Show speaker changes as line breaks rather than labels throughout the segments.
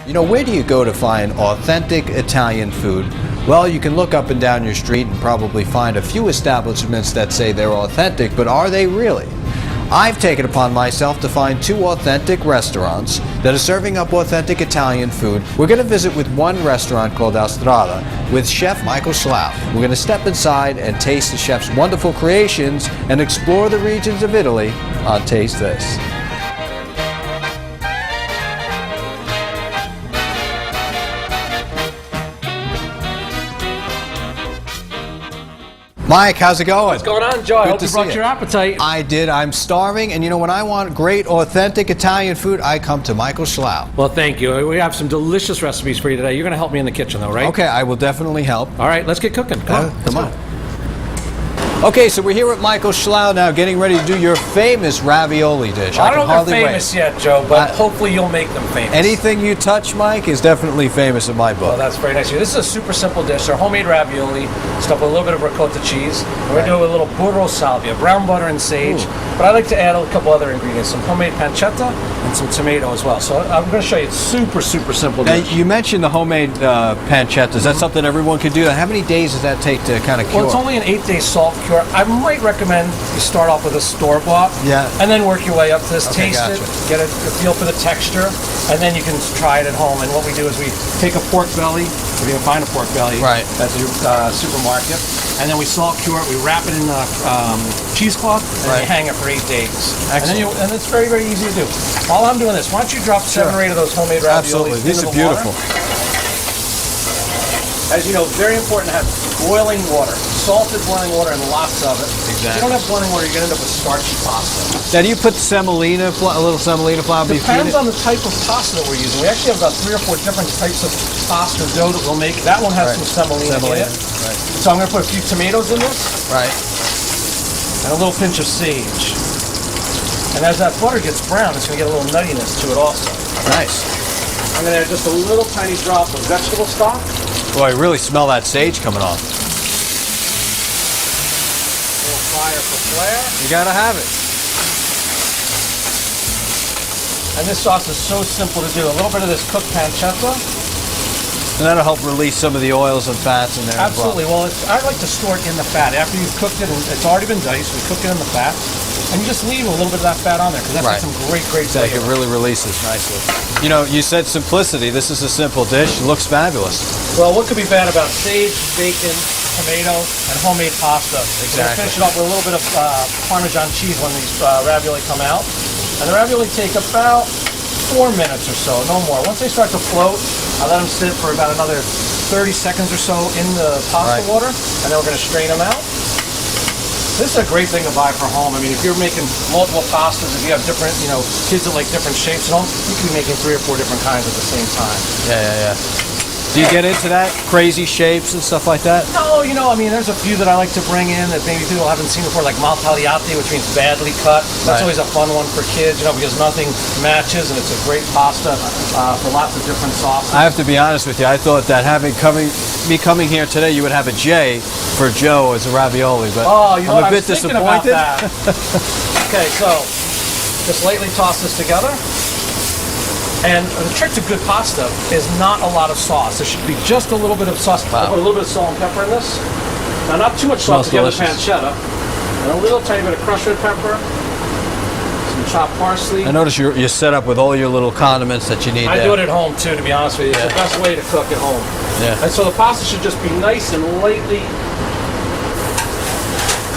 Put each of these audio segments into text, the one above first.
You know, where do you go to find authentic Italian food? Well, you can look up and down your street and probably find a few establishments that say they're authentic, but are they really? I've taken upon myself to find 2 authentic restaurants that are serving up authentic Italian food. We're going to visit with one restaurant called Al Strada with Chef Michael Schlow. We're going to step inside and taste the chef's wonderful creations and explore the regions of Italy on Taste This. Mike, how's it going?
What's going on, Joe? I hope you brought your appetite.
I did. I'm starving, and you know, when I want great, authentic Italian food, I come to Michael Schlow.
Well, thank you. We have some delicious recipes for you today. You're going to help me in the kitchen, though, right?
Okay, I will definitely help.
All right, let's get cooking. Come on.
Okay, so we're here with Michael Schlow now, getting ready to do your famous ravioli dish.
I don't know if they're famous yet, Joe, but hopefully you'll make them famous.
Anything you touch, Mike, is definitely famous in my book.
Well, that's very nice of you. This is a super simple dish. They're homemade ravioli, stuffed with a little bit of ricotta cheese. We're going to do a little burro salvia, brown butter and sage. Ooh. But I like to add a couple other ingredients, some homemade pancetta and some tomato as well. So I'm going to show you. It's super, super simple dish.
Now, you mentioned the homemade pancetta. Is that something everyone can do? How many days does that take to kind of cure?
Well, it's only an 8-day salt cure. I might recommend you start off with a store-bought, and then work your way up to this. Taste it, get a feel for the texture, and then you can try it at home. And what we do is we take a pork belly, if you can find a pork belly at the supermarket, and then we salt cure it. We wrap it in cheesecloth, and you hang it for 8 days.
Excellent.
And it's very, very easy to do. While I'm doing this, why don't you drop 7 or 8 of those homemade raviolis?
Absolutely, these are beautiful.
As you know, very important to have boiling water, salted boiling water, and lots of it.
Exactly.
If you don't have boiling water, you're going to end up with starchy pasta.
Now, do you put semolina, a little semolina flour?
Depends on the type of pasta that we're using. We actually have about 3 or 4 different types of pasta dough that we'll make. That one has some semolina in it.
Right.
So I'm going to put a few tomatoes in this.
Right.
And a little pinch of sage. And as that butter gets brown, it's going to get a little nuttiness to it also.
Nice.
I'm going to add just a little tiny drop of vegetable stock.
Boy, I really smell that sage coming off.
A little fire for flair.
You gotta have it.
And this sauce is so simple to do. A little bit of this cooked pancetta.
And that'll help release some of the oils and fats in there.
Absolutely. Well, I like to store it in the fat. After you've cooked it, and it's already been diced, we cook it in the fat. And you just leave a little bit of that fat on there, because that's some great flavor.
It really releases nicely. You know, you said simplicity. This is a simple dish. It looks fabulous.
Well, what could be bad about sage, bacon, tomato, and homemade pasta?
Exactly.
Finish it off with a little bit of Parmesan cheese when these ravioli come out. And the ravioli take about 4 minutes or so, no more. Once they start to float, I let them sit for about another 30 seconds or so in the pasta water, and then we're going to strain them out. This is a great thing to buy for home. I mean, if you're making multiple pastas, if you have different, kids that like different shapes at home, you can be making 3 or 4 different kinds at the same time.
Yeah. Do you get into that? Crazy shapes and stuff like that?
No, I mean, there's a few that I like to bring in that maybe people haven't seen before, like mal tagliati, which means badly cut. That's always a fun one for kids, because nothing matches, and it's a great pasta for lots of different sauces.
I have to be honest with you. I thought that me coming here today, you would have a J for Joe as a ravioli, but I'm a bit disappointed.
Okay, so just lightly toss this together. And the trick to good pasta is not a lot of sauce. There should be just a little bit of sauce. I'll put a little bit of salt and pepper in this. Now, not too much salt to get the pancetta. And a little tiny bit of crushed red pepper. Some chopped parsley.
I notice you're set up with all your little condiments that you need.
I do it at home too, to be honest with you. It's the best way to cook at home.
Yeah.
And so the pasta should just be nice and lightly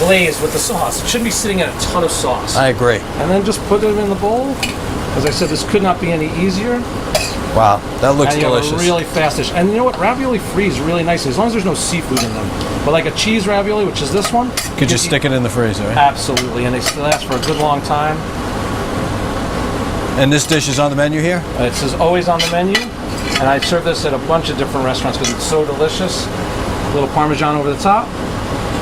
glazed with the sauce. It shouldn't be sitting in a ton of sauce.
I agree.
And then just put it in the bowl. As I said, this could not be any easier.
Wow, that looks delicious.
And really fast dish. And you know what? Ravioli freeze really nicely, as long as there's no seafood in them. But like a cheese ravioli, which is this one.
Could you stick it in the freezer, right?
Absolutely, and they last for a good long time.
And this dish is on the menu here?
It says always on the menu. And I serve this at a bunch of different restaurants because it's so delicious. A little Parmesan over the top.